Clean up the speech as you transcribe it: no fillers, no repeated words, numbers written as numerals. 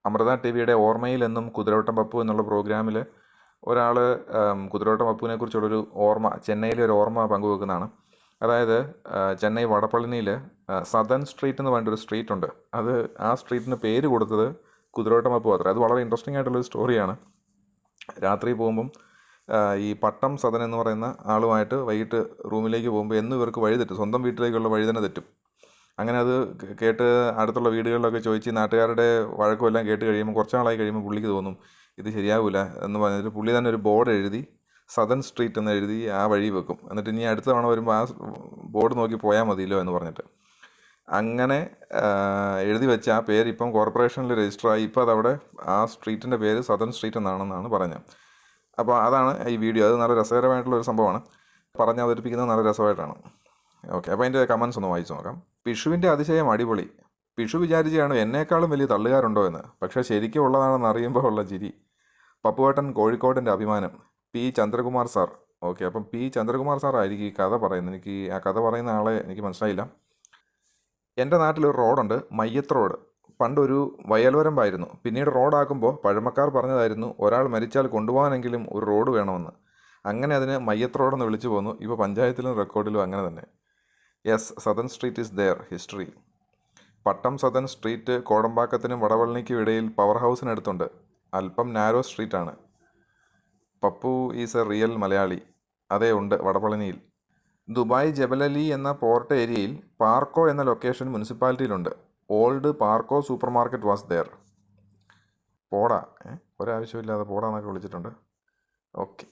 Amrita T വിയുടെ ഓർമ്മയിൽ എന്നും കുതിരവട്ടം പപ്പു എന്നുള്ള പ്രോഗ്രാമിൽ ഒരാൾ കുതിരവട്ടം പപ്പുവിനെ കുറിച്ചുള്ളൊരു ഓർമ്മ, ചെന്നൈയിലെ ഒരു ഓർമ്മ പങ്കുവെക്കുന്നതാണ്. അതായത് ചെന്നൈ വടപളനിയിൽ സദൻ സ്ട്രീറ്റ് എന്ന് പറഞ്ഞിട്ടൊരു സ്ട്രീറ്റ് ഉണ്ട്. ആ സ്ട്രീറ്റിന് പേര് കൊടുത്തത് കുതിരവട്ടം പപ്പു അത്ര. അത് വളരെ ഇൻട്രസ്റ്റിംഗ് ആയിട്ടുള്ളൊരു സ്റ്റോറിയാണ്. രാത്രി പോകുമ്പം ഈ പട്ടം സദൻ എന്ന് പറയുന്ന ആളുമായിട്ട് വൈകിട്ട് റൂമിലേക്ക് പോകുമ്പോൾ എന്നും ഇവർക്ക് വഴി തെറ്റും, സ്വന്തം വീട്ടിലേക്കുള്ള വഴി തന്നെ തെറ്റും. അങ്ങനെ അത് കേട്ട് അടുത്തുള്ള വീടുകളിലൊക്കെ ചോദിച്ച് നാട്ടുകാരുടെ വഴക്കും എല്ലാം കേട്ട് കഴിയുമ്പോൾ കുറച്ച് നാളായി കഴിയുമ്പോൾ പുള്ളിക്ക് തോന്നും ഇത് ശരിയാവില്ല എന്ന് പറഞ്ഞിട്ട് പുള്ളി തന്നെ ഒരു ബോർഡ് എഴുതി സദൻ സ്ട്രീറ്റ് എന്ന് എഴുതി ആ വഴി വെക്കും. എന്നിട്ട് ഇനി അടുത്ത തവണ വരുമ്പോൾ ആ ബോർഡ് നോക്കി പോയാൽ മതിയല്ലോ എന്ന് പറഞ്ഞിട്ട് അങ്ങനെ എഴുതി വെച്ച ആ പേര് ഇപ്പം കോർപ്പറേഷനിൽ രജിസ്റ്ററായി. ഇപ്പോൾ അതവിടെ ആ സ്ട്രീറ്റിൻ്റെ പേര് സദൻ സ്ട്രീറ്റ് എന്നാണെന്നാണ് പറഞ്ഞത്. അപ്പോൾ അതാണ് ഈ വീഡിയോ. അത് നല്ല രസകരമായിട്ടുള്ളൊരു സംഭവമാണ്. പറഞ്ഞ് അവതരിപ്പിക്കുന്നത് നല്ല രസമായിട്ടാണ്. ഓക്കെ, അപ്പോൾ അതിൻ്റെ കമൻസ് ഒന്ന് വായിച്ചു നോക്കാം. പിഷുവിൻ്റെ അതിശയം അടിപൊളി. പിഷു വിചാരിച്ചാണ് എന്നേക്കാളും വലിയ തള്ളുകാരുണ്ടോ എന്ന്. പക്ഷേ ശരിക്കും ഉള്ളതാണെന്ന് അറിയുമ്പോൾ ഉള്ള ചിരി. പപ്പുവേട്ടൻ കോഴിക്കോടിൻ്റെ അഭിമാനം. P Chandrakumar sir. ഓക്കെ, അപ്പം പി ചന്ദ്രകുമാർ സാർ ആയിരിക്കും ഈ കഥ പറയുന്നത്. എനിക്ക് ആ കഥ പറയുന്ന ആളെ എനിക്ക് മനസ്സിലായില്ല. എൻ്റെ നാട്ടിലൊരു റോഡുണ്ട്, മയ്യത്ത് റോഡ്. പണ്ടൊരു വയൽവരമ്പായിരുന്നു. പിന്നീട് റോഡാക്കുമ്പോൾ പഴമക്കാർ പറഞ്ഞതായിരുന്നു ഒരാൾ മരിച്ചാൽ കൊണ്ടുപോകാനെങ്കിലും ഒരു റോഡ് വേണമെന്ന്. അങ്ങനെ അതിന് മയ്യത്ത് റോഡെന്ന് വിളിച്ചു പോന്നു. ഇപ്പോൾ പഞ്ചായത്തിലും റെക്കോർഡിലും അങ്ങനെ തന്നെ. Yes, Sadan street is there, history. പട്ടം സദൻ സ്ട്രീറ്റ് കോടമ്പാക്കത്തിനും വടവളനിക്കും ഇടയിൽ പവർ ഹൗസിനടുത്തുണ്ട്. അല്പം നാരോ സ്ട്രീറ്റാണ്. Pappu is a real Malayali. അതെ, ഉണ്ട്, വടപളനിയിൽ. ദുബായ് ജബലലി എന്ന പോർട്ട് ഏരിയയിൽ പാർക്കോ എന്ന ലൊക്കേഷൻ മുനിസിപ്പാലിറ്റിയിലുണ്ട്. Old Parco supermarket was there. പോടാ, ഒരാവശ്യമില്ലാതെ പോടാന്നൊക്കെ വിളിച്ചിട്ടുണ്ട്. ഓക്കെ.